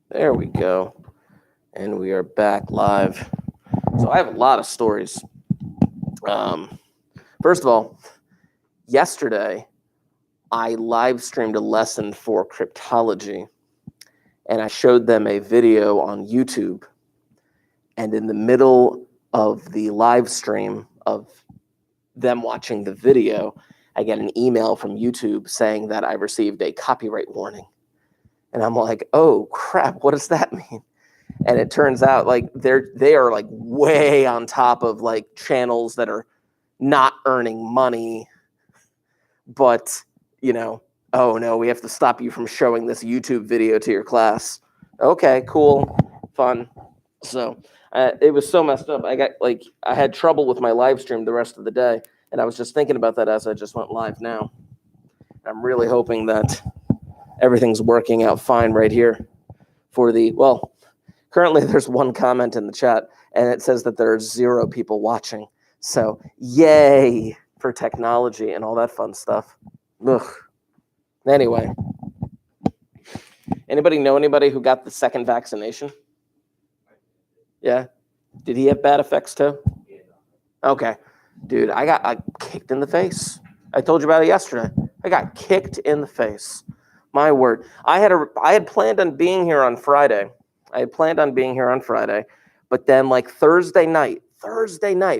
There we go. And we are back live. So I have a lot of stories. Um, First of all, yesterday I live streamed a lesson for cryptology and I showed them a video on YouTube. And in the middle of the live stream of them watching the video, I get an email from YouTube saying that I received a copyright warning. And I'm like, oh crap, what does that mean? And it turns out like they are like way on top of like channels that are not earning money, but oh no, we have to stop you from showing this YouTube video to your class. Okay, cool, fun. So it was so messed up. I had trouble with my live stream the rest of the day, and I was just thinking about that as I just went live now. I'm really hoping that everything's working out fine right here for the currently there's one comment in the chat and it says that there are 0 people watching. So yay for technology and all that fun stuff. Ugh. Anyway, anybody know anybody who got the second vaccination? Yeah. Did he have bad effects too? Okay. Dude, I got kicked in the face. I told you about it yesterday. I got kicked in the face. My word. I had planned on being here on Friday. But then like Thursday night,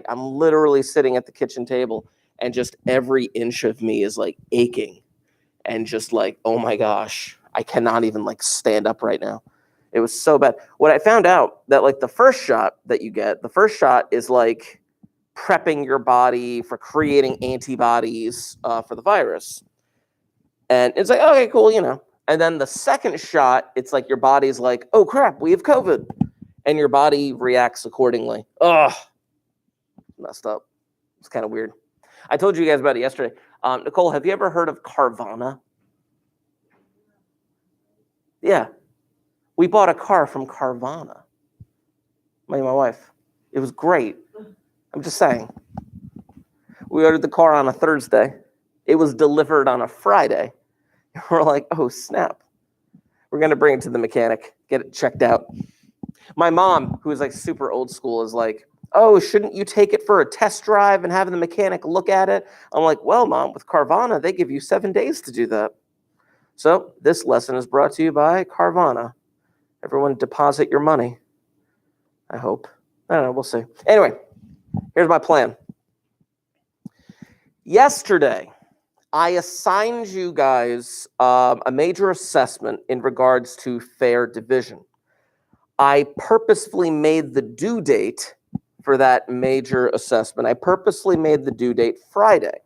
I'm literally sitting at the kitchen table and just every inch of me is like aching and just like, oh my gosh, I cannot even like stand up right now. It was so bad. What I found out that like the first shot is like prepping your body for creating antibodies for the virus. And it's like, okay, cool, And then the second shot, it's like your body's like, oh crap, we have COVID. And your body reacts accordingly. Ugh, messed up. It's kind of weird. I told you guys about it yesterday. Nicole, have you ever heard of Carvana? Yeah. We bought a car from Carvana. Me and my wife. It was great. I'm just saying. We ordered the car on a Thursday. It was delivered on a Friday. We're like, oh, snap. We're going to bring it to the mechanic, get it checked out. My mom, who is like super old school, is like, oh, shouldn't you take it for a test drive and have the mechanic look at it? I'm like, well, Mom, with Carvana, they give you 7 days to do that. So this lesson is brought to you by Carvana. Everyone deposit your money. I hope. I don't know. We'll see. Anyway, here's my plan. Yesterday, I assigned you guys a major assessment in regards to fair division. I purposefully made the due date for that major assessment. I purposely made the due date Friday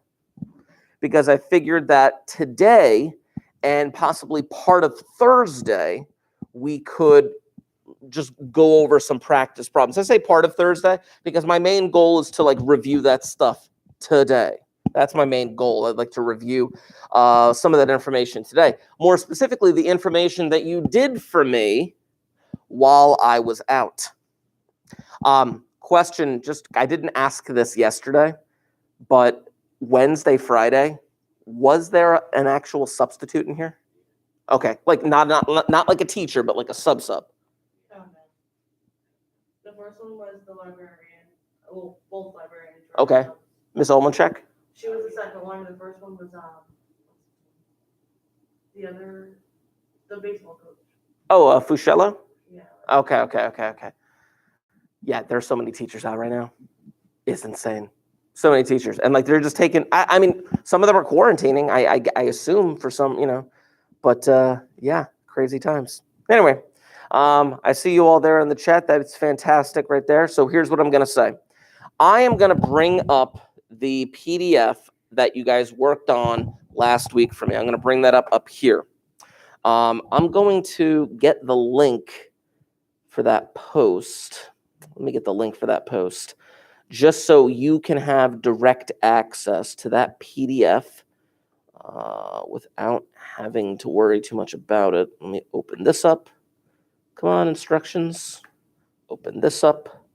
because I figured that today and possibly part of Thursday, we could just go over some practice problems. I say part of Thursday because my main goal is to like review that stuff today. That's my main goal. I'd like to review some of that information today. More specifically, the information that you did for me while I was out. Question, I didn't ask this yesterday, but Wednesday, Friday, was there an actual substitute in here? Okay, like not like a teacher, but like a sub. Oh, no. The first one was the librarian. Well, both librarians. Okay, Miss Olmanchek. She was the second one. The first one was the baseball coach. Oh, Fuschello? Yeah. Okay. Yeah, there's so many teachers out right now. It's insane. So many teachers. And like they're just taking, I mean, some of them are quarantining, I assume for some, but yeah, crazy times. Anyway, I see you all there in the chat. That's fantastic right there. So here's what I'm going to say. I am going to bring up the PDF that you guys worked on last week for me. I'm going to bring that up here. I'm going to get the link for that post. Let me get the link for that post just so you can have direct access to that PDF without having to worry too much about it. Let me open this up. Come on, instructions. Open this up.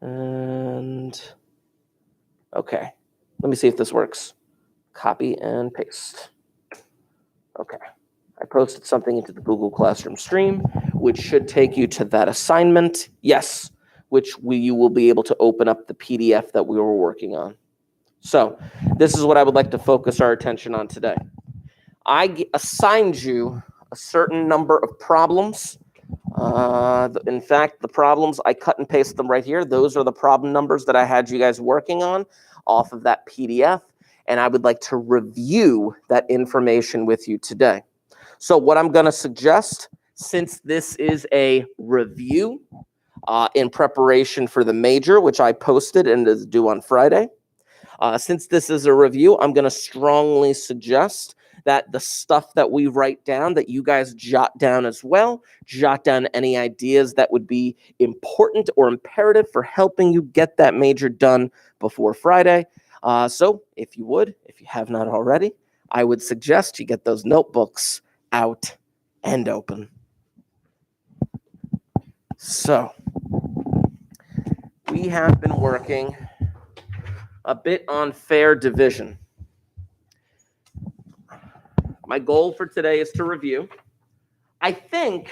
And okay, let me see if this works. Copy and paste. Okay, I posted something into the Google Classroom stream, which should take you to that assignment. Yes, you will be able to open up the PDF that we were working on. So this is what I would like to focus our attention on today. I assigned you a certain number of problems. In fact, the problems, I cut and paste them right here. Those are the problem numbers that I had you guys working on off of that PDF. And I would like to review that information with you today. So what I'm going to suggest, since this is a review in preparation for the major, which I posted and is due on Friday, since this is a review, I'm going to strongly suggest that the stuff that we write down, that you guys jot down as well, jot down any ideas that would be important or imperative for helping you get that major done before Friday. So if you have not already, I would suggest you get those notebooks out and open. So we have been working a bit on fair division. My goal for today is to review. I think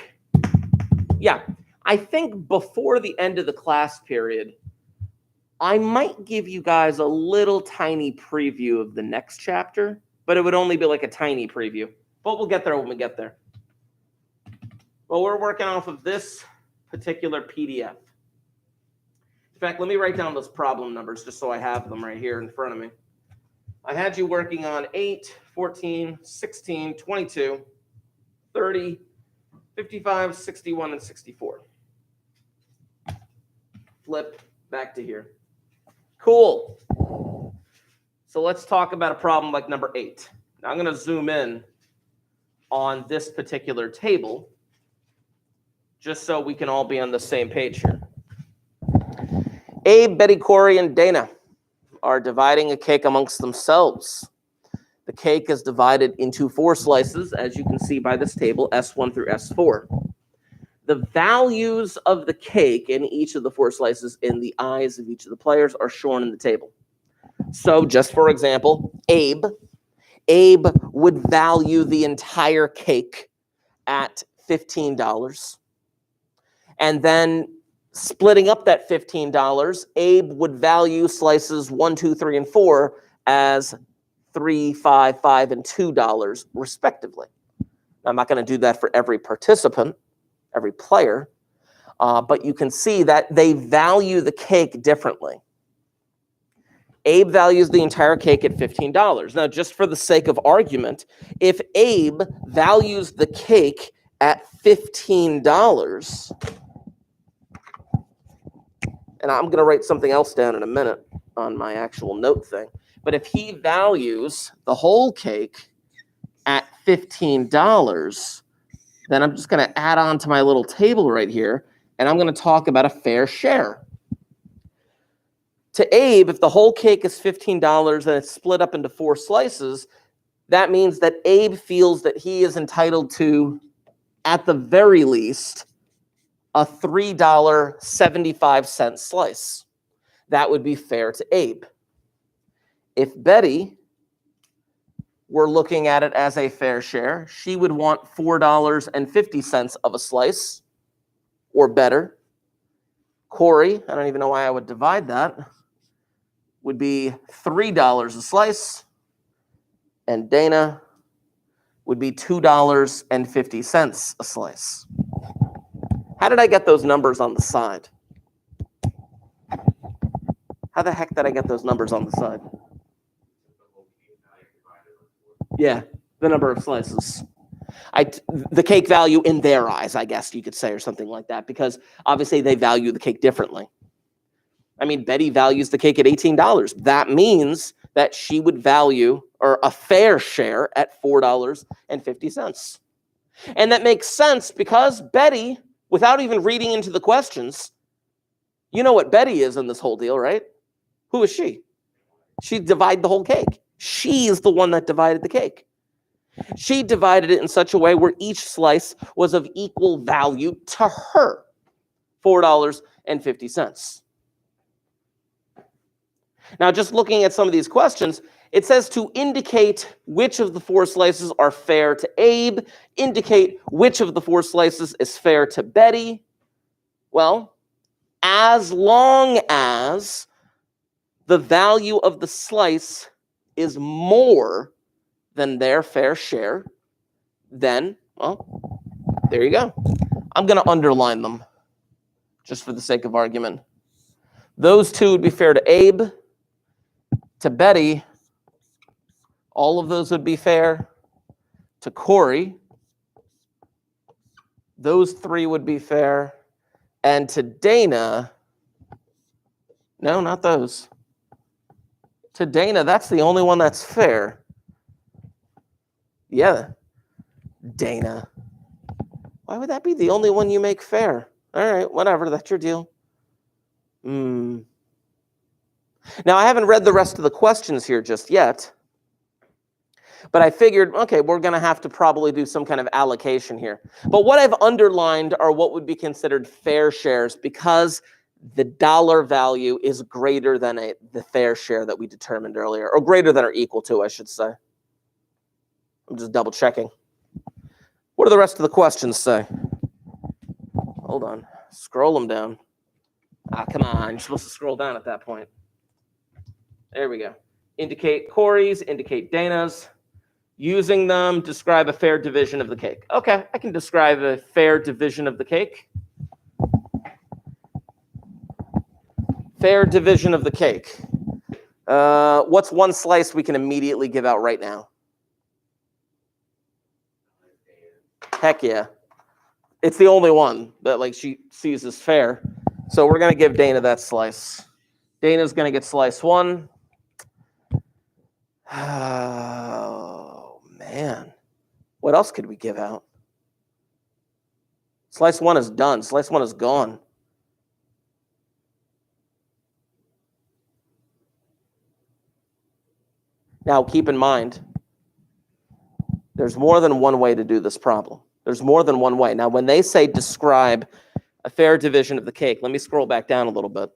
before the end of the class period, I might give you guys a little tiny preview of the next chapter, but it would only be like a tiny preview. But we'll get there when we get there. Well, we're working off of this particular PDF. In fact, let me write down those problem numbers just so I have them right here in front of me. I had you working on 8, 14, 16, 22, 30, 55, 61, and 64. Flip back to here. Cool. So let's talk about a problem like number 8. Now I'm going to zoom in on this particular table just so we can all be on the same page here. Abe, Betty, Corey, and Dana are dividing a cake amongst themselves. The cake is divided into 4 slices, as you can see by this table, S1 through S4. The values of the cake in each of the 4 slices in the eyes of each of the players are shown in the table. So just for example, Abe would value the entire cake at $15. And then splitting up that $15, Abe would value slices 1, 2, 3, and 4 as $3, $5, $5, and $2 respectively. Now, I'm not going to do that for every participant, every player, but you can see that they value the cake differently. Abe values the entire cake at $15. Now, just for the sake of argument, if Abe values the cake at $15, and I'm going to write something else down in a minute on my actual note thing, but if he values the whole cake at $15, then I'm just going to add on to my little table right here, and I'm going to talk about a fair share. To Abe, if the whole cake is $15 and it's split up into 4 slices, that means that Abe feels that he is entitled to, at the very least, a $3.75 slice. That would be fair to Abe. If Betty were looking at it as a fair share, she would want $4.50 of a slice or better. Corey, I don't even know why I would divide that, would be $3 a slice. And Dana would be $2.50 a slice. How did I get those numbers on the side? How the heck did I get those numbers on the side? Yeah, the number of slices. The cake value in their eyes, I guess you could say, or something like that, because obviously they value the cake differently. I mean, Betty values the cake at $18. That means that she would value, or a fair share, at $4.50. And that makes sense because Betty, without even reading into the questions, you know what Betty is in this whole deal, right? Who is she? She divided the whole cake. She is the one that divided the cake. She divided it in such a way where each slice was of equal value to her, $4.50. Now, just looking at some of these questions, It says to indicate which of the 4 slices are fair to Abe, indicate which of the 4 slices is fair to Betty. Well, as long as the value of the slice is more than their fair share, then, well, there you go. I'm going to underline them just for the sake of argument. Those 2 would be fair to Abe. To Betty, all of those would be fair. To Corey, those 3 would be fair. And to Dana, no, not those. To Dana, that's the only one that's fair. Yeah, Dana. Why would that be the only one you make fair? All right, whatever, that's your deal. Now, I haven't read the rest of the questions here just yet, but I figured, okay, we're going to have to probably do some kind of allocation here. But what I've underlined are what would be considered fair shares because the dollar value is greater than the fair share that we determined earlier, or greater than or equal to, I should say. I'm just double checking. What do the rest of the questions say? Hold on. Scroll them down. Ah, come on. You're supposed to scroll down at that point. There we go. Indicate Corey's, indicate Dana's. Using them, describe a fair division of the cake. Okay, I can describe a fair division of the cake. Fair division of the cake. What's one slice we can immediately give out right now? Heck yeah. It's the only one that she sees as fair. So we're going to give Dana that slice. Dana's going to get slice 1. Oh, man. What else could we give out? Slice 1 is done. Slice 1 is gone. Now, keep in mind, there's more than one way to do this problem. There's more than one way. Now, when they say describe a fair division of the cake, let me scroll back down a little bit.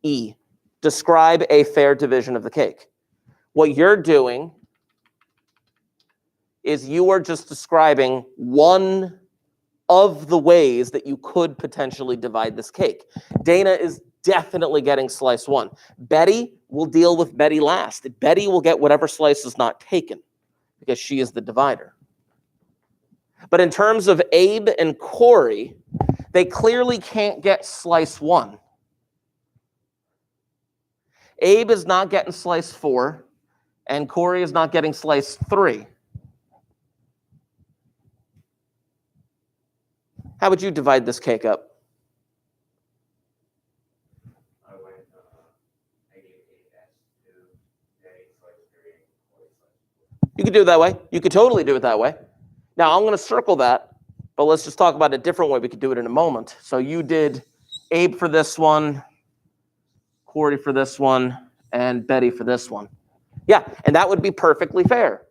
E, describe a fair division of the cake. What you're doing is you are just describing one of the ways that you could potentially divide this cake. Dana is definitely getting slice 1. Betty will deal with Betty last. Betty will get whatever slice is not taken because she is the divider. But in terms of Abe and Corey, they clearly can't get slice 1. Abe is not getting slice 4, and Corey is not getting slice 3. How would you divide this cake up? I gave Abe S2, Betty slice 3, Corey slice 4. You could do it that way. You could totally do it that way. Now, I'm going to circle that, but let's just talk about a different way we could do it in a moment. So you did Abe for this one, Corey for this one, and Betty for this one. Yeah, and that would be perfectly fair.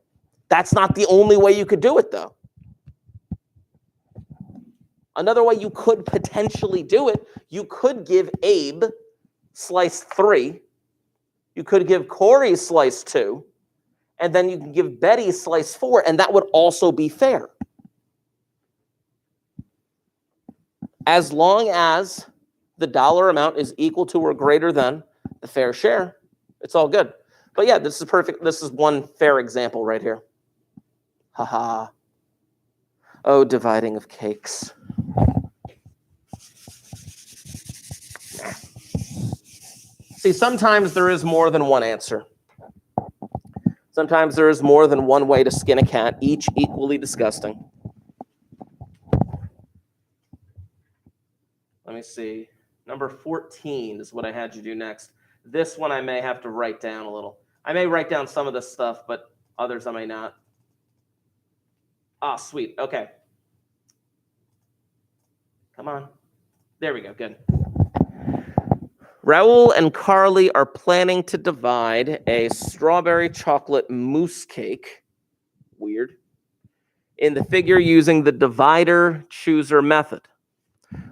That's not the only way you could do it, though. Another way you could potentially do it, you could give Abe slice 3. You could give Corey slice 2. And then you can give Betty slice 4, and that would also be fair. As long as the dollar amount is equal to or greater than the fair share, it's all good. But yeah, this is perfect. This is one fair example right here. Haha. Oh, dividing of cakes. See, sometimes there is more than one answer. Sometimes there is more than one way to skin a cat, each equally disgusting. Let me see. Number 14 is what I had you do next. This one I may have to write down a little. I may write down some of this stuff, but others I may not. Ah, sweet. Okay. Come on. There we go. Good. Raul and Carly are planning to divide a strawberry chocolate mousse cake. Weird. In the figure using the divider chooser method.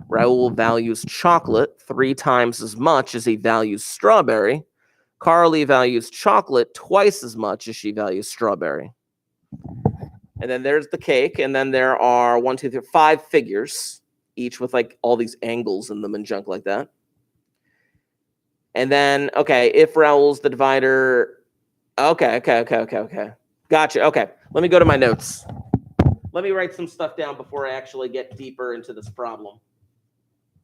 Raul values chocolate 3 times as much as he values strawberry. Carly values chocolate twice as much as she values strawberry. And then there's the cake, and then there are 1, 2, 3, 5 figures, each with like all these angles in them and junk like that. And then, okay, if Raoul's the divider, okay. Gotcha, okay. Let me go to my notes. Let me write some stuff down before I actually get deeper into this problem.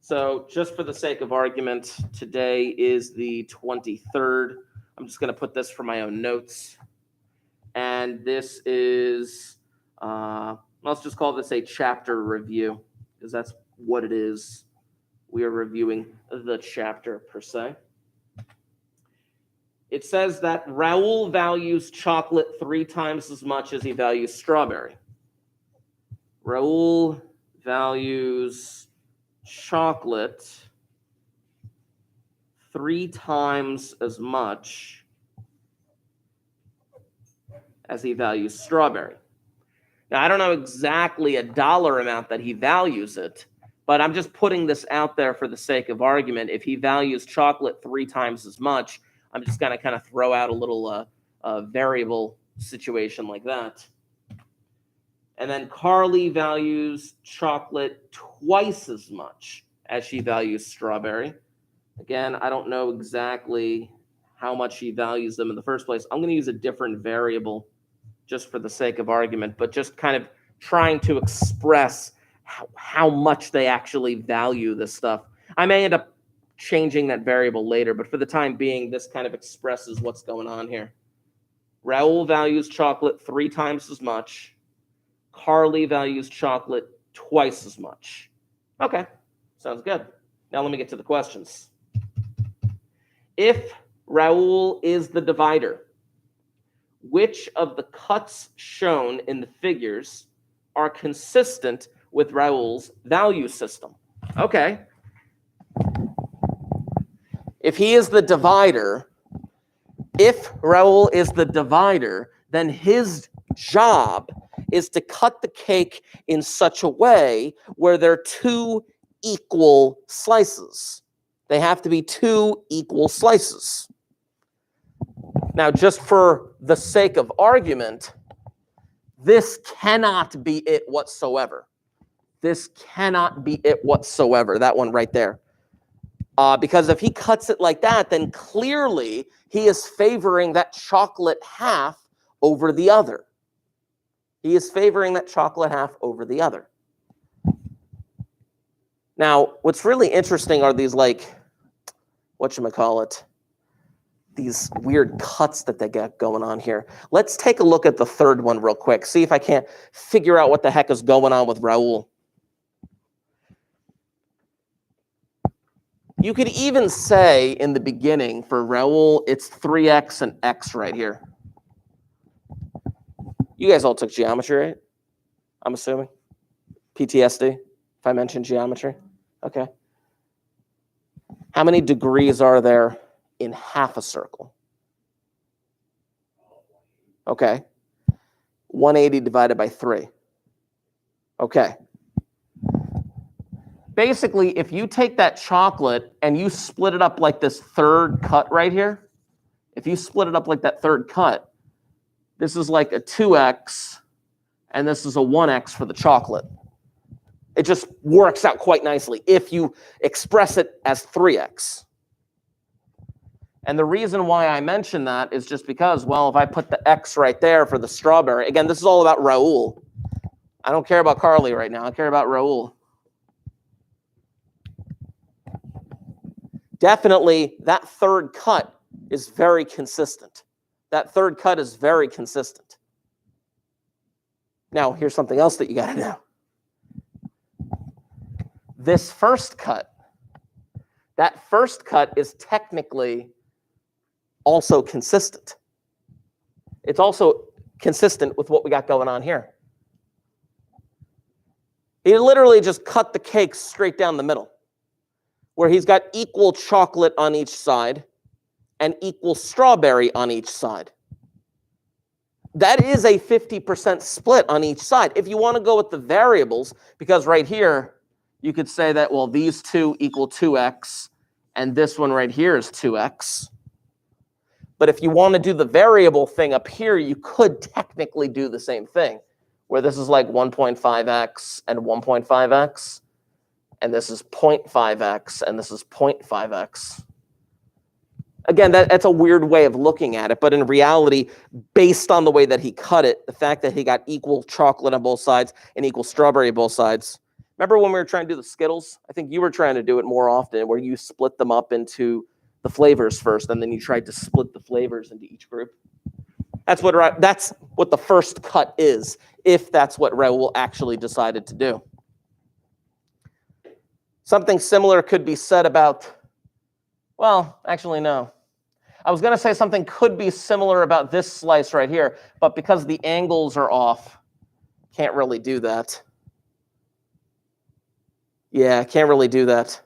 So just for the sake of argument, today is the 23rd. I'm just going to put this for my own notes. And this is, let's just call this a chapter review, because that's what it is. We are reviewing the chapter per se. It says that Raoul values chocolate 3 times as much as he values strawberry. Raoul values chocolate 3 times as much as he values strawberry. Now, I don't know exactly a dollar amount that he values it, but I'm just putting this out there for the sake of argument. If he values chocolate 3 times as much, I'm just going to kind of throw out a little variable situation like that. And then Carly values chocolate twice as much as she values strawberry. Again, I don't know exactly how much she values them in the first place. I'm going to use a different variable just for the sake of argument, but just kind of trying to express how much they actually value this stuff. I may end up changing that variable later, but for the time being, this kind of expresses what's going on here. Raoul values chocolate 3 times as much. Carly values chocolate twice as much. Okay, sounds good. Now let me get to the questions. If Raoul is the divider, which of the cuts shown in the figures are consistent with Raoul's value system? Okay. If he is the divider, if Raoul is the divider, then his job is to cut the cake in such a way where they're 2 equal slices. They have to be 2 equal slices. Now, just for the sake of argument, this cannot be it whatsoever. This cannot be it whatsoever, that one right there. Because if he cuts it like that, then clearly he is favoring that chocolate half over the other. He is favoring that chocolate half over the other. Now, what's really interesting are these, like, whatchamacallit, these weird cuts that they got going on here. Let's take a look at the third one real quick, see if I can't figure out what the heck is going on with Raoul. You could even say in the beginning for Raoul, it's 3x and x right here. You guys all took geometry, right? I'm assuming. PTSD, if I mentioned geometry. Okay. How many degrees are there in half a circle? Okay. 180 divided by 3. Okay. Basically, if you take that chocolate and you split it up like this third cut right here, if you split it up like that third cut, this is like a 2x, and this is a 1x for the chocolate. It just works out quite nicely if you express it as 3x. And the reason why I mention that is just because, well, if I put the x right there for the strawberry, again, this is all about Raoul. I don't care about Carly right now. I care about Raoul. Definitely, that third cut is very consistent. That third cut is very consistent. Now, here's something else that you got to know. This first cut, that first cut is technically also consistent. It's also consistent with what we got going on here. He literally just cut the cake straight down the middle, where he's got equal chocolate on each side and equal strawberry on each side. That is a 50% split on each side. If you want to go with the variables, because right here, you could say that, well, these two equal 2x, and this one right here is 2x. But if you want to do the variable thing up here, you could technically do the same thing, where this is like 1.5x and 1.5x, and this is 0.5x, and this is 0.5x. Again, that's a weird way of looking at it, but in reality, based on the way that he cut it, the fact that he got equal chocolate on both sides and equal strawberry on both sides. Remember when we were trying to do the Skittles? I think you were trying to do it more often, where you split them up into the flavors first, and then you tried to split the flavors into each group. That's what the first cut is, if that's what Raoul actually decided to do. Something similar could be said about, well, actually, no. I was going to say something could be similar about this slice right here, but because the angles are off, can't really do that. Yeah, can't really do that.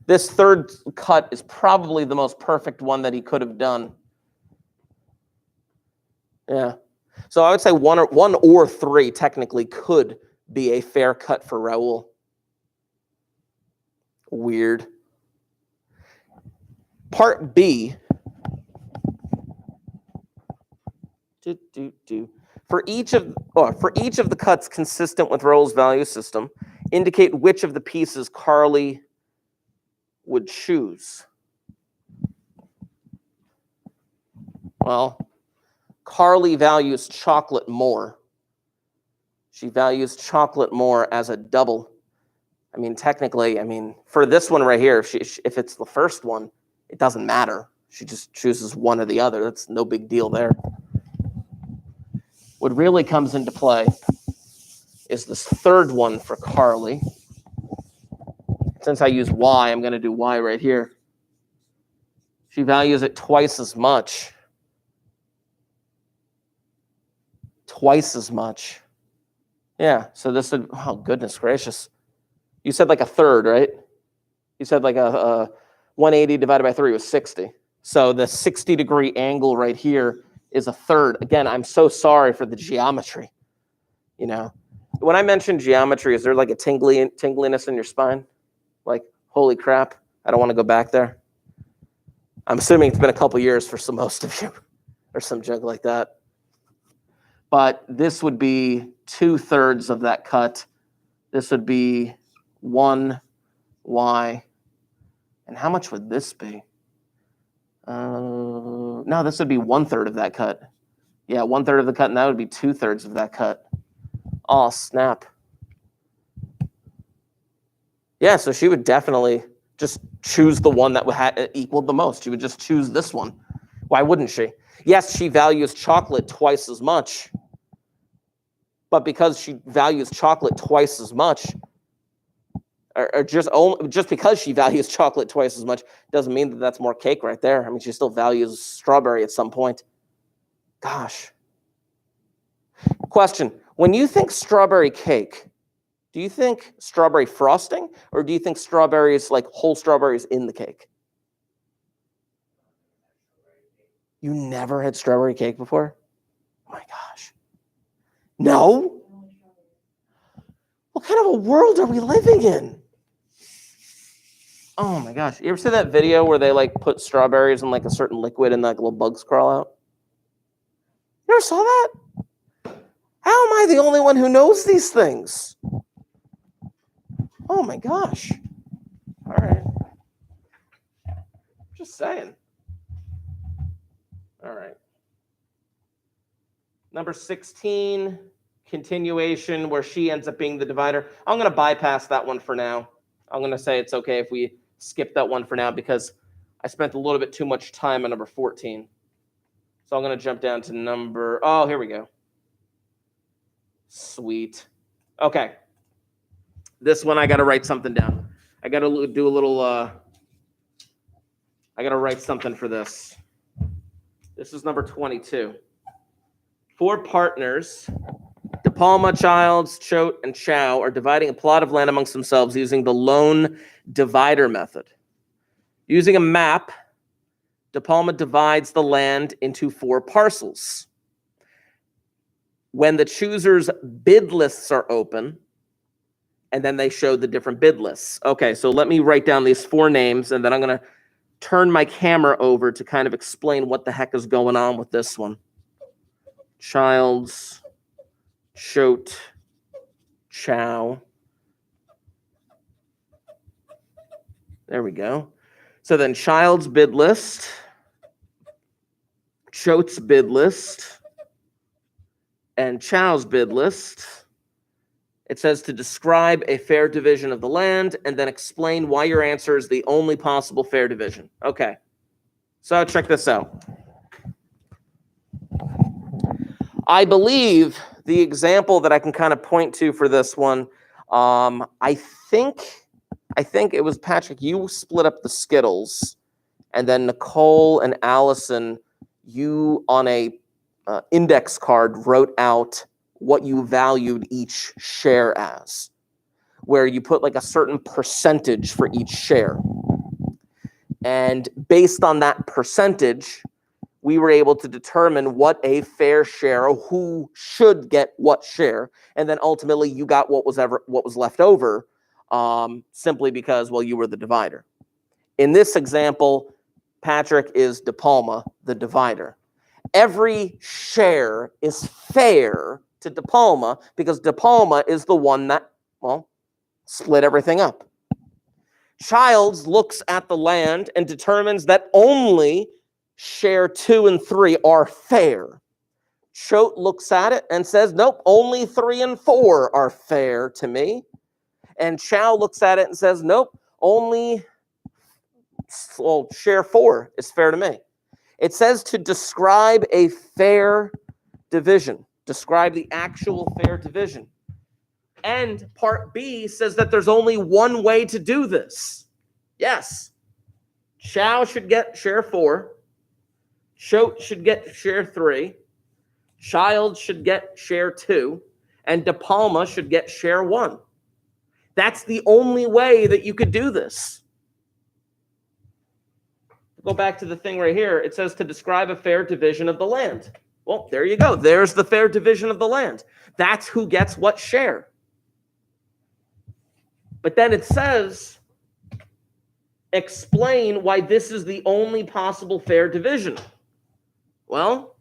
This third cut is probably the most perfect one that he could have done. Yeah. So I would say one or three technically could be a fair cut for Raoul. Weird. Part B. For each of the cuts consistent with Raoul's value system, indicate which of the pieces Carly would choose. Well, Carly values chocolate more. She values chocolate more as a double. I mean, technically, for this one right here, if it's the first one, it doesn't matter. She just chooses one or the other. That's no big deal there. What really comes into play is this third one for Carly. Since I use Y, I'm going to do Y right here. She values it twice as much. Twice as much. Yeah, so this would, oh, goodness gracious. You said like a third, right? You said like a 180 divided by 3 was 60. So the 60-degree angle right here is a third. Again, I'm so sorry for the geometry. You know, when I mention geometry, is there like a tingliness in your spine? Like, holy crap, I don't want to go back there. I'm assuming it's been a couple years for most of you, or some junk like that. But this would be 2/3 of that cut. This would be 1y. And how much would this be? No, this would be 1/3 of that cut. Yeah, 1/3 of the cut, and that would be 2/3 of that cut. Oh, snap. Yeah, so she would definitely just choose the one that equaled the most. She would just choose this one. Why wouldn't she? Yes, she values chocolate twice as much. But because she values chocolate twice as much, or just because she values chocolate twice as much, doesn't mean that that's more cake right there. I mean, she still values strawberry at some point. Gosh. Question. When you think strawberry cake, do you think strawberry frosting, or do you think strawberries, like whole strawberries in the cake? You never had strawberry cake before? Oh my gosh. No? What kind of a world are we living in? Oh my gosh. You ever see that video where they like put strawberries in like a certain liquid and like little bugs crawl out? You ever saw that? How am I the only one who knows these things? Oh my gosh. All right. Just saying. All right. Number 16, continuation, where she ends up being the divider. I'm going to bypass that one for now. I'm going to say it's okay if we skip that one for now because I spent a little bit too much time on number 14. So I'm going to jump down to oh, here we go. Sweet. Okay. This one, I got to write something down. I got to do a little, I got to write something for this. This is number 22. 4 partners, De Palma, Childs, Choate, and Chow, are dividing a plot of land amongst themselves using the lone divider method. Using a map, De Palma divides the land into 4 parcels. When the choosers' bid lists are open, and then they show the different bid lists. Okay, so let me write down these 4 names, and then I'm going to turn my camera over to kind of explain what the heck is going on with this one. Childs, Choate, Chow. There we go. So then Child's bid list, Choate's bid list, and Chow's bid list. It says to describe a fair division of the land and then explain why your answer is the only possible fair division. Okay, so check this out. I believe the example that I can kind of point to for this one, I think it was Patrick, you split up the Skittles, and then Nicole and Allison, you on a index card wrote out what you valued each share as, where you put like a certain percentage for each share. And based on that percentage, we were able to determine what a fair share, who should get what share, and then ultimately you got what was left over, simply because, well, you were the divider. In this example, Patrick is De Palma, the divider. Every share is fair to De Palma because De Palma is the one that, well, split everything up. Childs looks at the land and determines that only share 2 and 3 are fair. Choate looks at it and says, nope, only 3 and 4 are fair to me. And Chow looks at it and says, nope, only share 4 is fair to me. It says to describe a fair division. Describe the actual fair division. And part B says that there's only one way to do this. Yes. Chow should get share 4. Choate should get share 3. Child should get share 2. And De Palma should get share 1. That's the only way that you could do this. Go back to the thing right here. It says to describe a fair division of the land. Well, there you go. There's the fair division of the land. That's who gets what share. But then it says, explain why this is the only possible fair division. Well,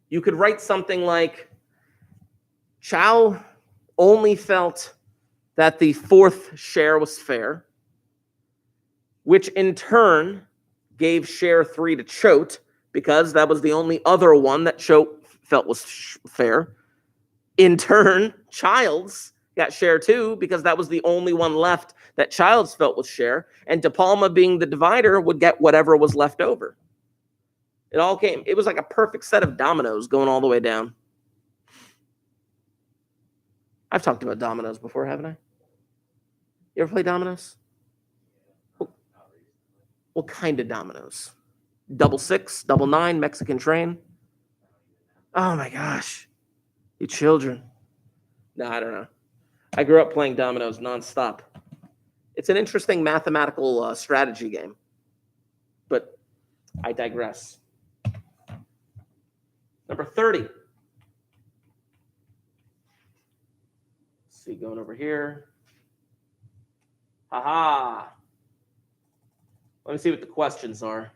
you could write something like, Chow only felt that the 4th share was fair, which in turn gave share 3 to Choate because that was the only other one that Choate felt was fair. In turn, Childs got share 2 because that was the only one left that Childs felt was share, and De Palma, being the divider, would get whatever was left over. It was like a perfect set of dominoes going all the way down. I've talked about dominoes before, haven't I? You ever play dominoes? What kind of dominoes? 6, 9, Mexican train? Oh my gosh. You children. No, I don't know. I grew up playing dominoes nonstop. It's an interesting mathematical strategy game. But I digress. Number 30. Let's see, going over here. Haha. Let me see what the questions are.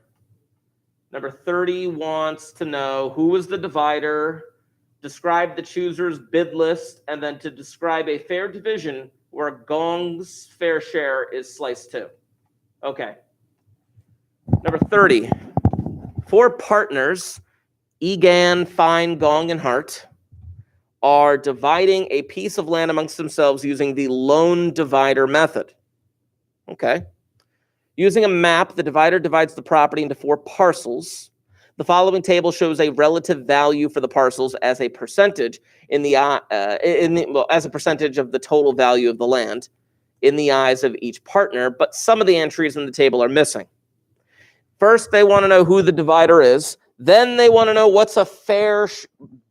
Number 30 wants to know who was the divider, describe the chooser's bid list, and then to describe a fair division where Gong's fair share is slice 2. Okay. Number 30. 4 partners, Egan, Fine, Gong, and Hart, are dividing a piece of land amongst themselves using the lone divider method. Okay. Using a map, the divider divides the property into 4 parcels. The following table shows a relative value for the parcels as a percentage as a percentage of the total value of the land in the eyes of each partner, but some of the entries in the table are missing. First, they want to know who the divider is. Then they want to know what's a fair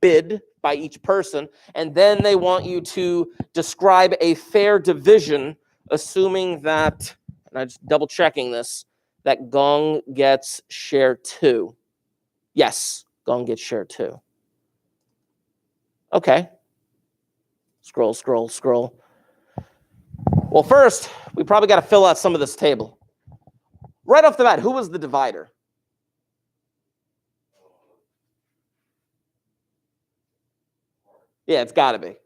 bid by each person. And then they want you to describe a fair division, assuming that, and I'm just double checking this, that Gong gets share 2. Yes, Gong gets share 2. Okay. Scroll, scroll, scroll. Well, first, we probably got to fill out some of this table. Right off the bat, who was the divider? Yeah, it's got to be.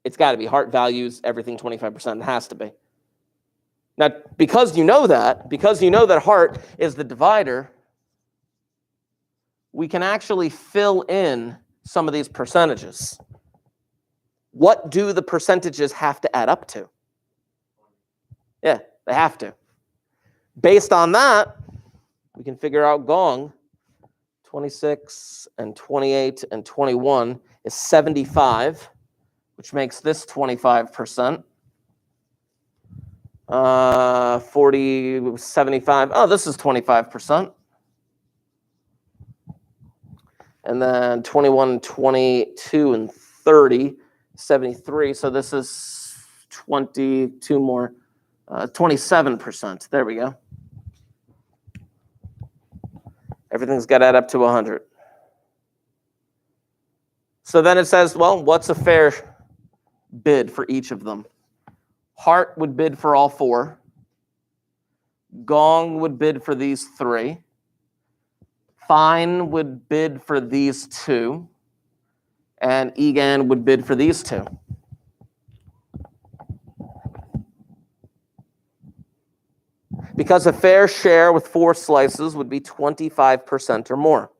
It's got to be. Heart values everything 25%. It has to be. Now, because you know that heart is the divider, we can actually fill in some of these percentages. What do the percentages have to add up to? Yeah, they have to. Based on that, we can figure out gong. 26 and 28 and 21 is 75, which makes this 25%. 40, 75. Oh, this is 25%. And then 21, 22, and 30, 73. So this is 22 more, 27%. There we go. Everything's got to add up to 100. So then it says, well, what's a fair bid for each of them? Heart would bid for all 4. Gong would bid for these 3. Fine would bid for these 2. And Egan would bid for these 2. Because a fair share with 4 slices would be 25% or more.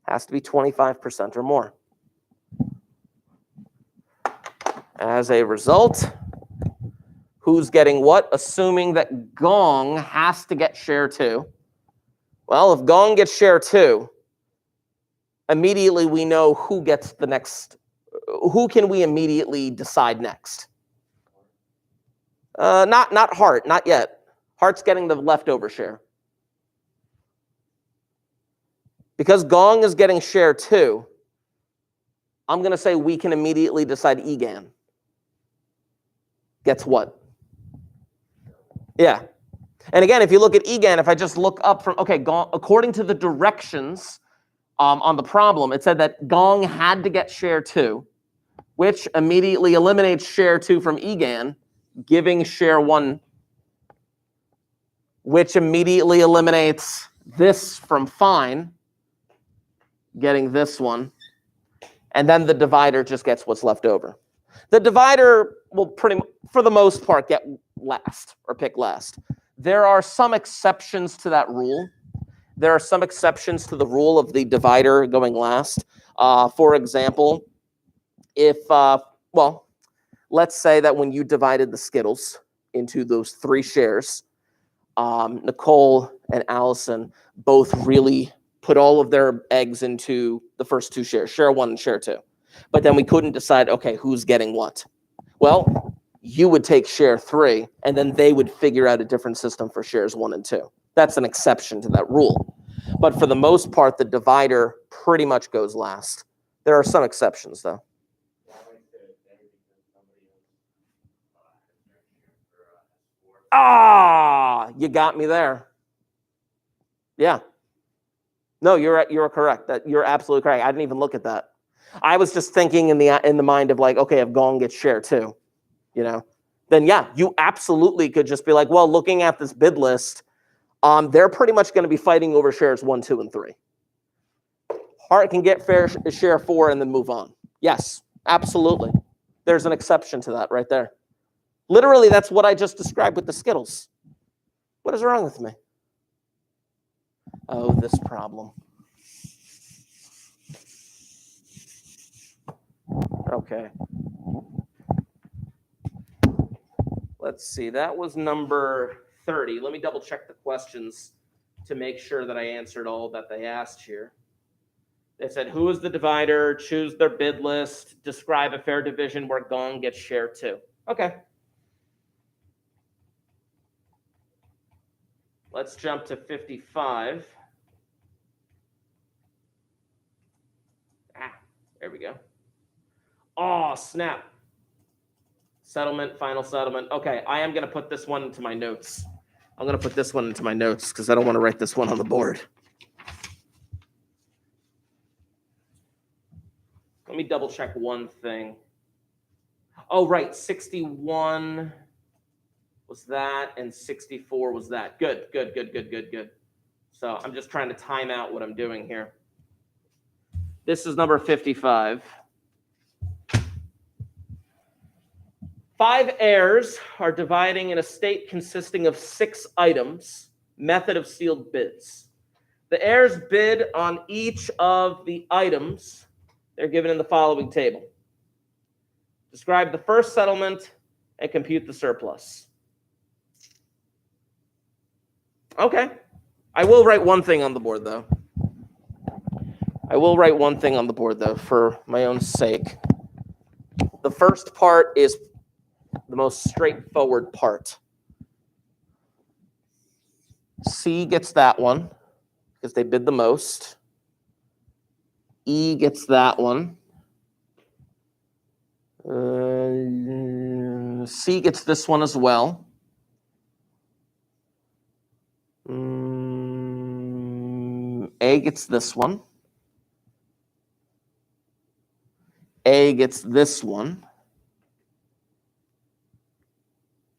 Has to be 25% or more. As a result, who's getting what? Assuming that gong has to get share 2. Well, if gong gets share 2, immediately we know who gets the next. Who can we immediately decide next? Not heart, not yet. Heart's getting the leftover share. Because gong is getting share 2, I'm going to say we can immediately decide Egan gets what? Yeah. And again, if you look at Egan, if I just look up from, okay, gong, according to the directions on the problem, it said that gong had to get share 2, which immediately eliminates share 2 from Egan, giving share 1, which immediately eliminates this from fine, getting this one, and then the divider just gets what's left over. The divider will for the most part, get last or pick last. There are some exceptions to that rule. There are some exceptions to the rule of the divider going last. For example, if, let's say that when you divided the Skittles into those 3 shares, Nicole and Allison both really put all of their eggs into the first 2 shares, share 1 and share 2. But then we couldn't decide, okay, who's getting what? Well, you would take share 3, and then they would figure out a different system for shares 1 and 2. That's an exception to that rule. But for the most part, the divider pretty much goes last. There are some exceptions, though. Ah, you got me there. Yeah. No, you're correct. That you're absolutely correct. I didn't even look at that. I was just thinking in the mind of like, okay, if gong gets share 2, then yeah, you absolutely could just be like, well, looking at this bid list, they're pretty much going to be fighting over shares 1, 2, and 3. Heart can get fair share 4 and then move on. Yes, absolutely. There's an exception to that right there. Literally, that's what I just described with the Skittles. What is wrong with me? Oh, this problem. Okay. Let's see. That was number 30. Let me double check the questions to make sure that I answered all that they asked here. They said, who is the divider? Choose their bid list. Describe a fair division where gong gets share 2. Okay. Let's jump to 55. There we go. Oh, snap. Settlement, final settlement. Okay, I am going to put this one into my notes. I'm going to put this one into my notes because I don't want to write this one on the board. Let me double check one thing. Oh, right, 61. was that, and 64 was that. Good. So I'm just trying to time out what I'm doing here. This is number 55. 5 heirs are dividing an estate consisting of 6 items. Method of sealed bids. The heirs bid on each of the items. They're given in the following table. Describe the first settlement and compute the surplus. Okay. I will write one thing on the board, though. For my own sake. The first part is the most straightforward part. C gets that one because they bid the most. E gets that one. C gets this one as well. A gets this one. A gets this one.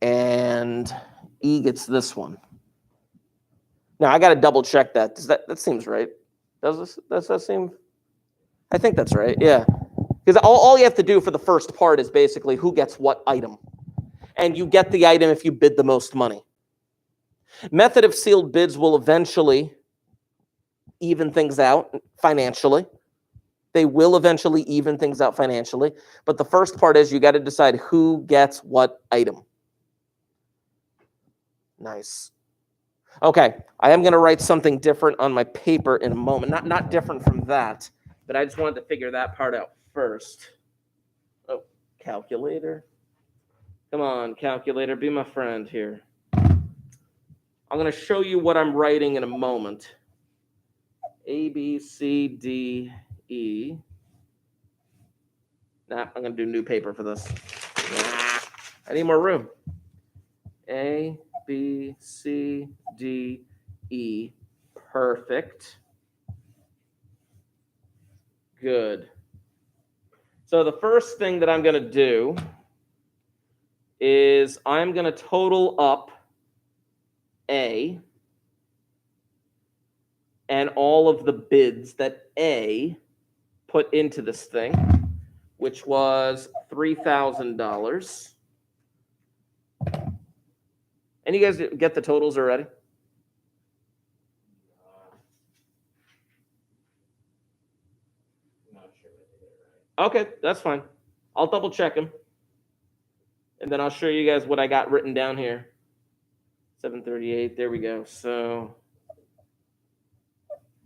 And E gets this one. Now I got to double check that. That seems right? Does that seem? I think that's right. Yeah, because all you have to do for the first part is basically who gets what item, and you get the item if you bid the most money. Method of sealed bids will eventually even things out financially. They will eventually even things out financially, but the first part is you got to decide who gets what item. Nice. Okay, I am going to write something different on my paper in a moment. Not different from that, but I just wanted to figure that part out first. Oh, calculator. Come on, calculator, be my friend here. I'm going to show you what I'm writing in a moment. A, B, C, D, E. Nah, I'm going to do new paper for this. I need more room. A, B, C, D, E. Perfect. Good. So the first thing that I'm going to do is I'm going to total up A and all of the bids that A put into this thing, which was $3,000. And you guys get the totals already? I'm not sure if I did it right. Okay, that's fine. I'll double check them. And then I'll show you guys what I got written down here. 738, there we go. So,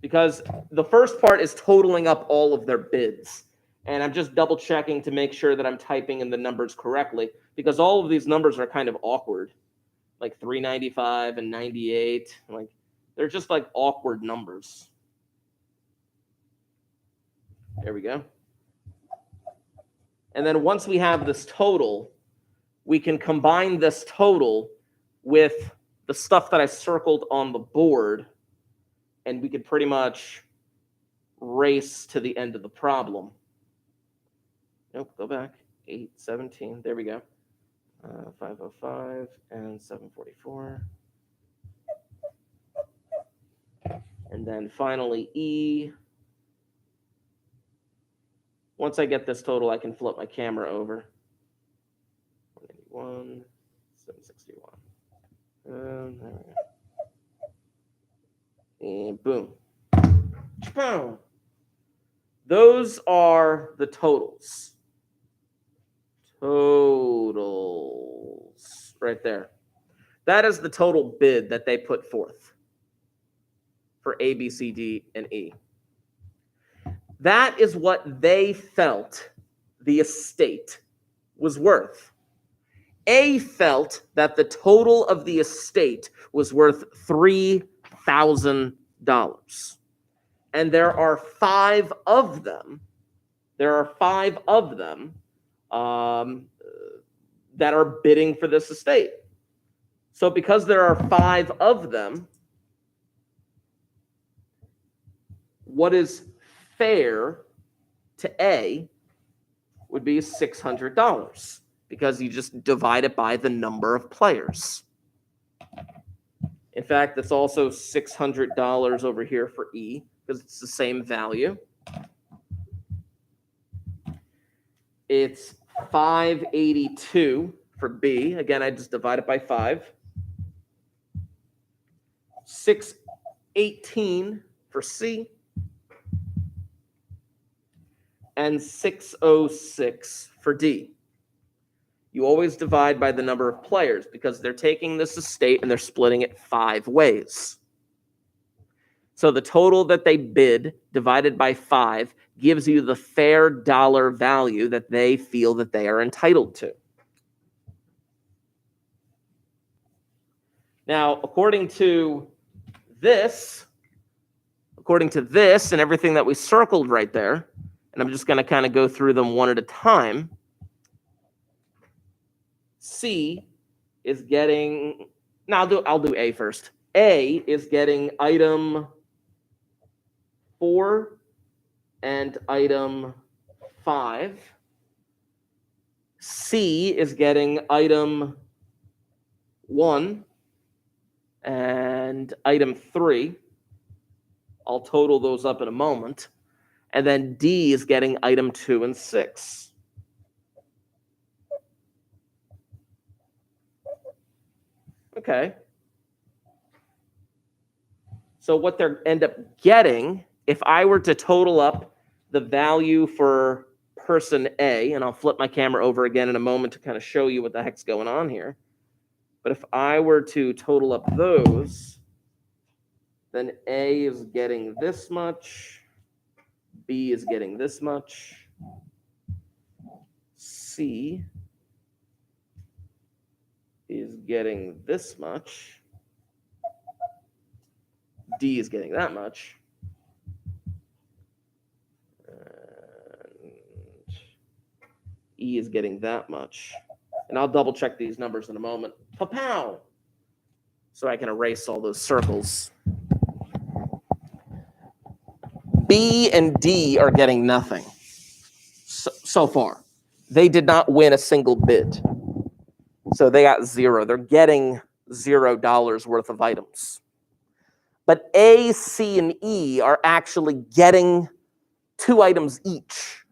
because the first part is totaling up all of their bids. And I'm just double checking to make sure that I'm typing in the numbers correctly, because all of these numbers are kind of awkward. Like 395 and 98. Like, they're just like awkward numbers. There we go. And then once we have this total, we can combine this total with the stuff that I circled on the board, and we could pretty much race to the end of the problem. Nope, go back. 817, there we go. 505 and 744. And then finally E. Once I get this total, I can flip my camera over. 181, 761. And there we go. And boom. Boom. Those are the totals. Totals. Right there. That is the total bid that they put forth for A, B, C, D, and E. That is what they felt the estate was worth. A felt that the total of the estate was worth $3,000. And there are 5 of them. That are bidding for this estate. So because there are 5 of them, what is fair to A would be $600, because you just divide it by the number of players. In fact, it's also $600 over here for E because it's the same value. It's 582 for B. Again, I just divide it by 5. 618 for C. And 606 for D. You always divide by the number of players because they're taking this estate and they're splitting it 5 ways. So the total that they bid divided by 5 gives you the fair dollar value that they feel that they are entitled to. Now, according to this and everything that we circled right there, and I'm just going to kind of go through them one at a time, C is getting, no, I'll do A first. A is getting item 4 and item 5. C is getting item 1 and item 3. I'll total those up in a moment. And then D is getting item 2 and 6. Okay. So what they end up getting, if I were to total up the value for person A, and I'll flip my camera over again in a moment to kind of show you what the heck's going on here. But if I were to total up those, then A is getting this much, B is getting this much, C is getting this much, D is getting that much, and E is getting that much. And I'll double check these numbers in a moment. Pa-pow! So I can erase all those circles. B and D are getting nothing so far. They did not win a single bid. So they got 0. They're getting $0 worth of items. But A, C, and E are actually getting 2 items each.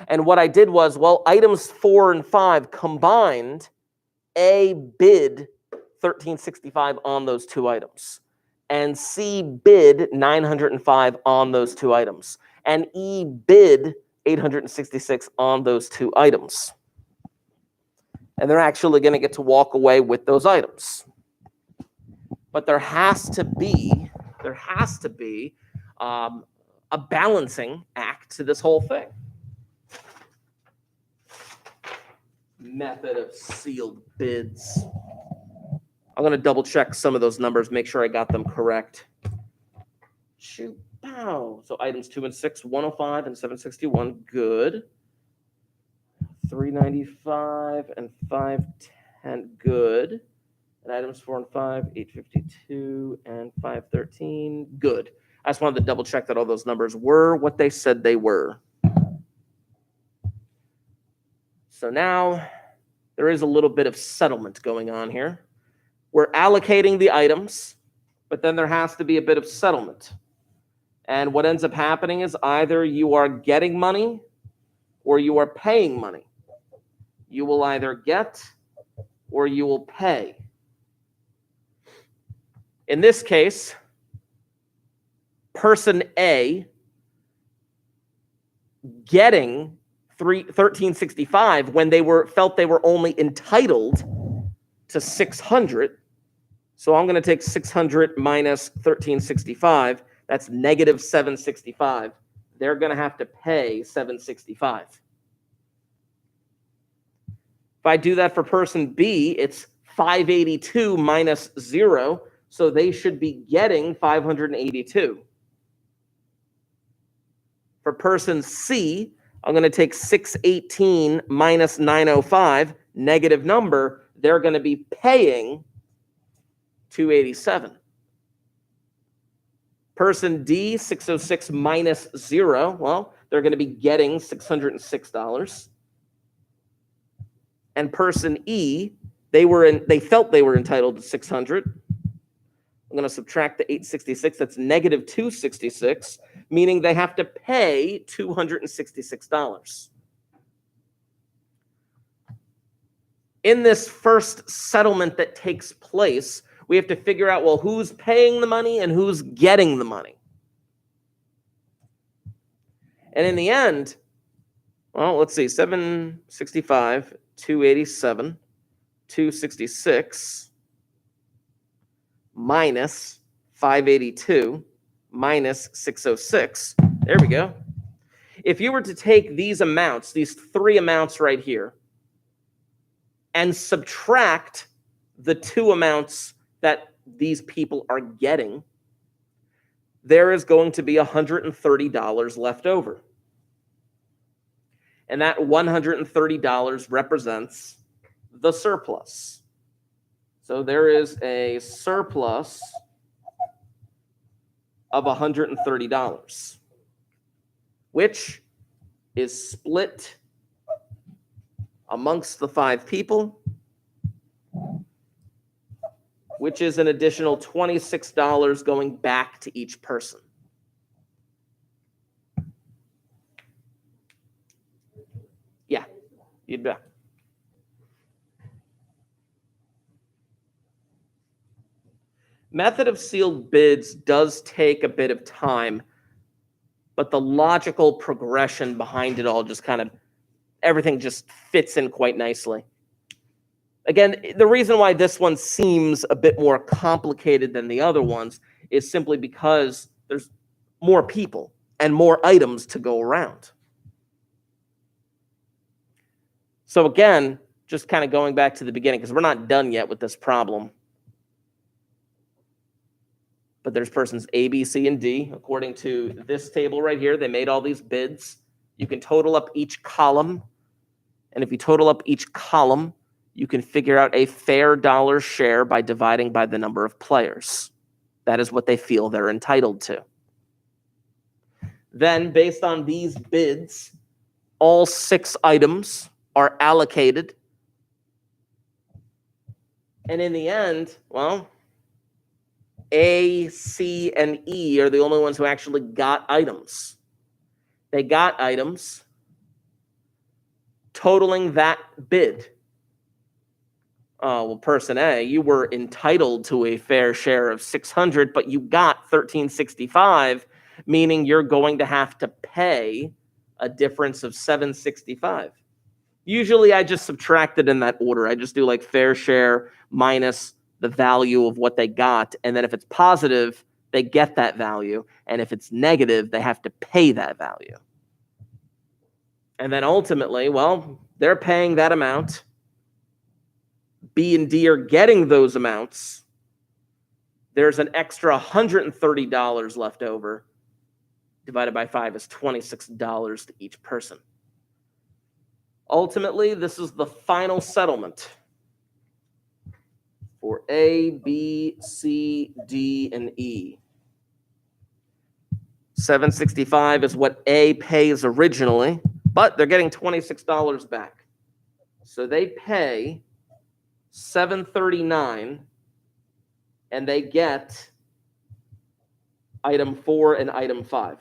And what I did was, well, items 4 and 5 combined, A bid $1,365 on those 2 items. And C bid $905 on those 2 items. And E bid $866 on those 2 items. And they're actually going to get to walk away with those items. But there has to be a balancing act to this whole thing. Method of sealed bids. I'm going to double check some of those numbers, make sure I got them correct. Shoot, pow. So items 2 and 6, 105 and 761, good. 395 and 510, good. And items 4 and 5, 852 and 513, good. I just wanted to double check that all those numbers were what they said they were. So now there is a little bit of settlement going on here. We're allocating the items, but then there has to be a bit of settlement. And what ends up happening is either you are getting money or you are paying money. You will either get or you will pay. In this case, person A getting $1,365 when they felt they were only entitled to $600. So I'm going to take 600 minus 1,365. That's negative 765. They're going to have to pay 765. If I do that for person B, it's 582 minus 0. So they should be getting 582. For person C, I'm going to take 618 minus 905, negative number. They're going to be paying 287. Person D, 606 minus 0. Well, they're going to be getting $606. and person E, they felt they were entitled to 600. I'm going to subtract the 866. That's negative 266, meaning they have to pay $266. In this first settlement that takes place, we have to figure out, well, who's paying the money and who's getting the money. And in the end, well, let's see, 765, 287, 266 minus 582 minus 606. There we go. If you were to take these amounts, these three amounts right here, and subtract the two amounts that these people are getting, there is going to be $130 left over. And that $130 represents the surplus. So there is a surplus of $130, which is split amongst the 5 people, which is an additional $26 going back to each person. Yeah, you'd bet. Method of sealed bids does take a bit of time, but the logical progression behind it all just kind of, everything just fits in quite nicely. Again, the reason why this one seems a bit more complicated than the other ones is simply because there's more people and more items to go around. So again, just kind of going back to the beginning, because we're not done yet with this problem. But there's persons A, B, C, and D. According to this table right here, they made all these bids. You can total up each column. And if you total up each column, you can figure out a fair dollar share by dividing by the number of players. That is what they feel they're entitled to. Then, based on these bids, all 6 items are allocated. And in the end, well, A, C, and E are the only ones who actually got items. They got items totaling that bid. Well, person A, you were entitled to a fair share of 600, but you got 1365, meaning you're going to have to pay a difference of 765. Usually I just subtract it in that order. I just do like fair share minus the value of what they got. And then if it's positive, they get that value. And if it's negative, they have to pay that value. And then ultimately, well, they're paying that amount. B and D are getting those amounts. There's an extra $130 left over. Divided by 5 is $26 to each person. Ultimately, this is the final settlement for A, B, C, D, and E. 765 is what A pays originally, but they're getting $26 back. So they pay $739, and they get item 4 and item 5.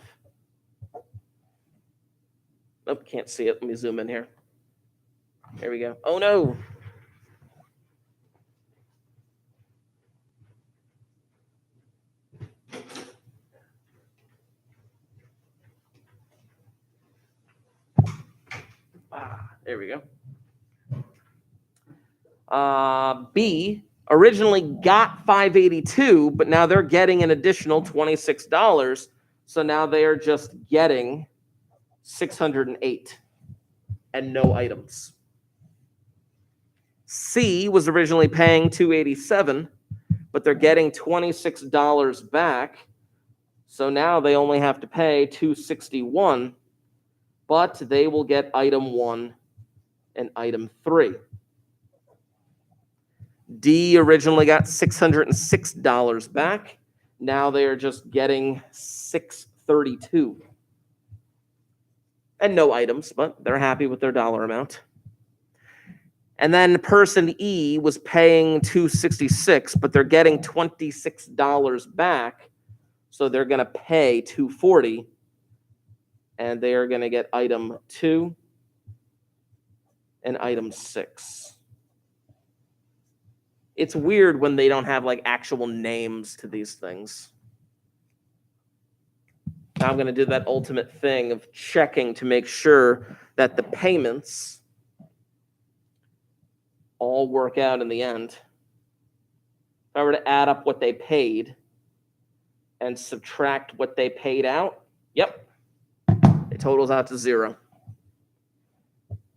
Oh, can't see it. Let me zoom in here. There we go. Oh, no. There we go. B originally got 582, but now they're getting an additional $26. So now they are just getting 608 and no items. C was originally paying 287, but they're getting $26 back. So now they only have to pay 261, but they will get item 1 and item 3. D originally got $606 back. Now they are just getting $632. And no items, but they're happy with their dollar amount. And then person E was paying $266, but they're getting $26 back. So they're going to pay $240, and they are going to get item 2 and item 6. It's weird when they don't have like actual names to these things. Now I'm going to do that ultimate thing of checking to make sure that the payments all work out in the end. If I were to add up what they paid and subtract what they paid out, yep, it totals out to 0.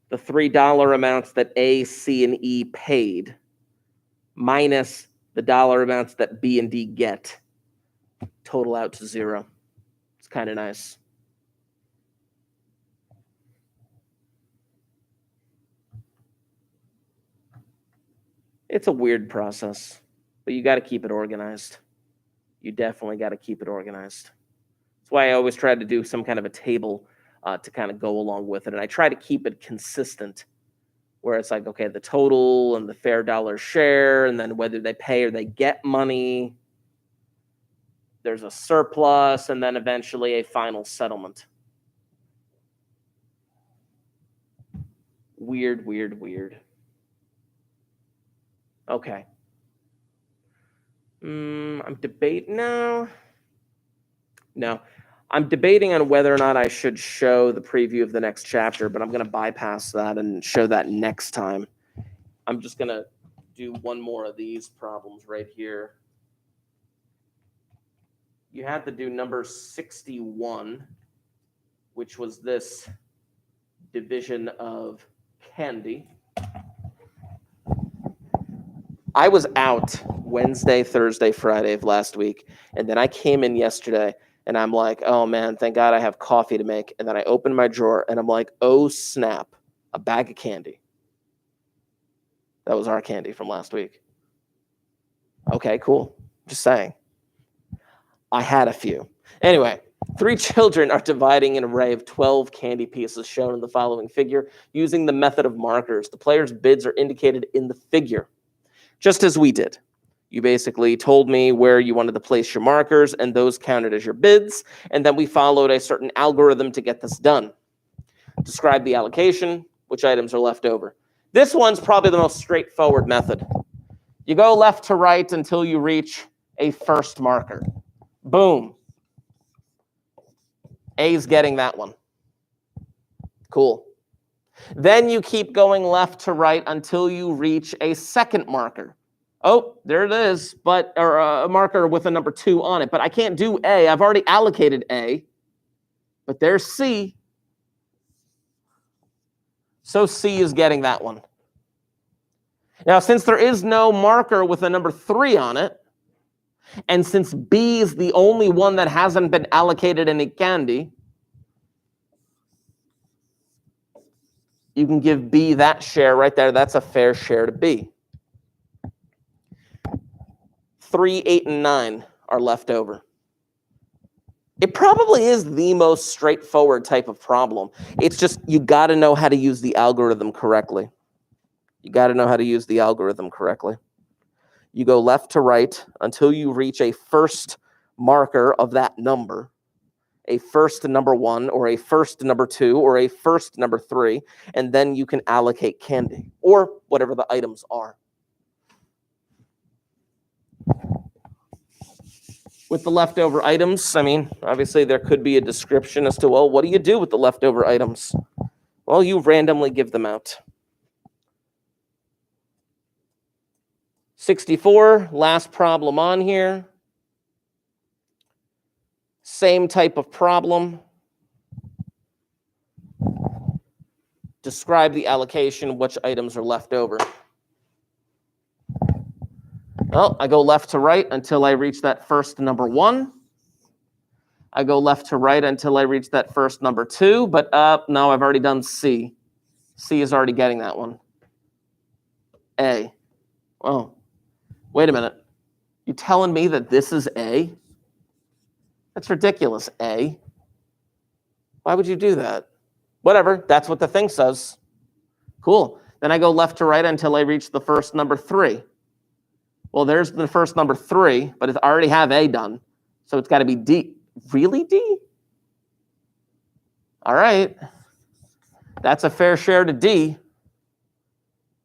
The $3 amounts that A, C, and E paid minus the dollar amounts that B and D get total out to 0. It's kind of nice. It's a weird process, but you got to keep it organized. You definitely got to keep it organized. That's why I always try to do some kind of a table to kind of go along with it. And I try to keep it consistent, where it's like, okay, the total and the fair dollar share, and then whether they pay or they get money. There's a surplus, and then eventually a final settlement. Weird, weird, weird. Okay. I'm debating now. No, I'm debating on whether or not I should show the preview of the next chapter, but I'm going to bypass that and show that next time. I'm just going to do one more of these problems right here. You had to do number 61, which was this division of candy. I was out Wednesday, Thursday, Friday of last week, and then I came in yesterday, and I'm like, oh, man, thank God I have coffee to make. And then I opened my drawer, and I'm like, oh, snap, a bag of candy. That was our candy from last week. Okay, cool. Just saying. I had a few. Anyway, 3 children are dividing an array of 12 candy pieces shown in the following figure using the method of markers. The player's bids are indicated in the figure, just as we did. You basically told me where you wanted to place your markers, and those counted as your bids, and then we followed a certain algorithm to get this done. Describe the allocation, which items are left over. This one's probably the most straightforward method. You go left to right until you reach a first marker. Boom. A's getting that one. Cool. Then you keep going left to right until you reach a second marker. Oh, there it is, or a marker with a number 2 on it. But I can't do A. I've already allocated A. But there's C. So C is getting that one. Now, since there is no marker with a number 3 on it, and since B is the only one that hasn't been allocated any candy, you can give B that share right there. That's a fair share to B. 3, 8, and 9 are left over. It probably is the most straightforward type of problem. It's just you got to know how to use the algorithm correctly. You got to know how to use the algorithm correctly. You go left to right until you reach a first marker of that number, a first number 1, or a first number 2, or a first number 3, and then you can allocate candy, or whatever the items are. With the leftover items, I mean, obviously there could be a description as to, well, what do you do with the leftover items? Well, you randomly give them out. 64, last problem on here. Same type of problem. Describe the allocation, which items are left over. Well, I go left to right until I reach that first number 1. I go left to right until I reach that first number 2, but no, I've already done C. C is already getting that one. A. Oh, wait a minute. You telling me that this is A? That's ridiculous, A. Why would you do that? Whatever, that's what the thing says. Cool. Then I go left to right until I reach the first number 3. Well, there's the first number 3, but I already have A done. So it's got to be D. Really, D? All right. That's a fair share to D.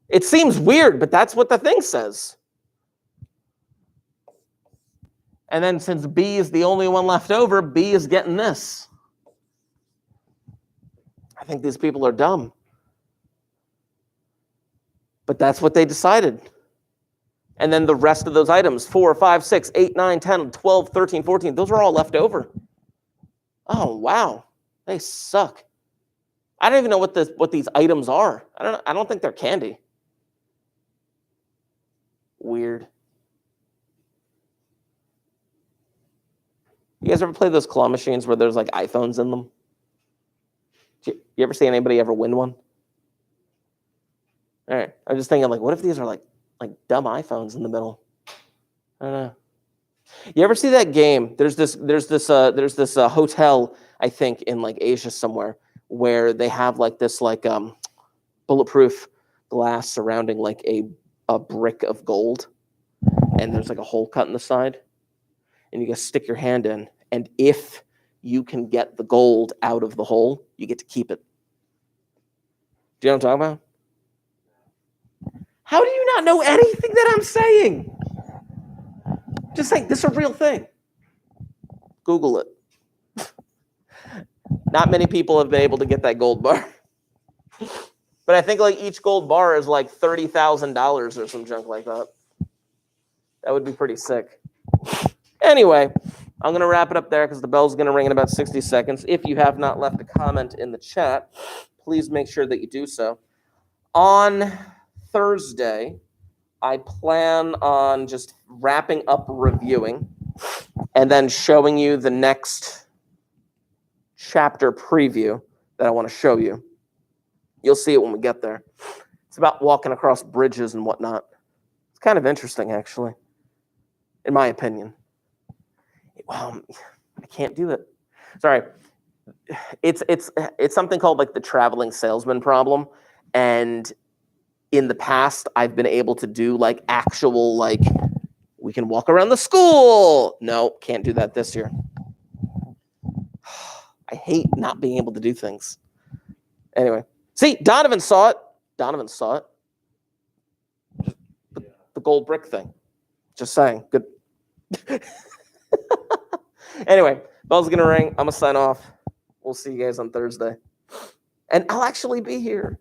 It seems weird, but that's what the thing says. And then since B is the only one left over, B is getting this. I think these people are dumb. But that's what they decided. And then the rest of those items, 4, 5, 6, 8, 9, 10, 12, 13, 14, those are all left over. Oh, wow. They suck. I don't even know what these items are. I don't think they're candy. Weird. You guys ever play those claw machines where there's like iPhones in them? You ever see anybody ever win one? All right. I'm just thinking, like, what if these are like dumb iPhones in the middle? I don't know. You ever see that game? There's this hotel, I think, in like Asia somewhere, where they have like this bulletproof glass surrounding like a brick of gold, and there's like a hole cut in the side, and you just stick your hand in, and if you can get the gold out of the hole, you get to keep it. Do you know what I'm talking about? How do you not know anything that I'm saying? Just saying, this is a real thing. Google it. Not many people have been able to get that gold bar. But I think like each gold bar is like $30,000 or some junk like that. That would be pretty sick. Anyway, I'm going to wrap it up there because the bell's going to ring in about 60 seconds. If you have not left a comment in the chat, please make sure that you do so. On Thursday, I plan on just wrapping up reviewing and then showing you the next chapter preview that I want to show you. You'll see it when we get there. It's about walking across bridges and whatnot. It's kind of interesting, actually, in my opinion. I can't do it. Sorry. It's something called like the traveling salesman problem. And in the past, I've been able to do like actual, like, we can walk around the school. No, can't do that this year. I hate not being able to do things. Anyway, see, Donovan saw it. The gold brick thing. Just saying. Good. Anyway, bell's going to ring. I'm going to sign off. We'll see you guys on Thursday. And I'll actually be here.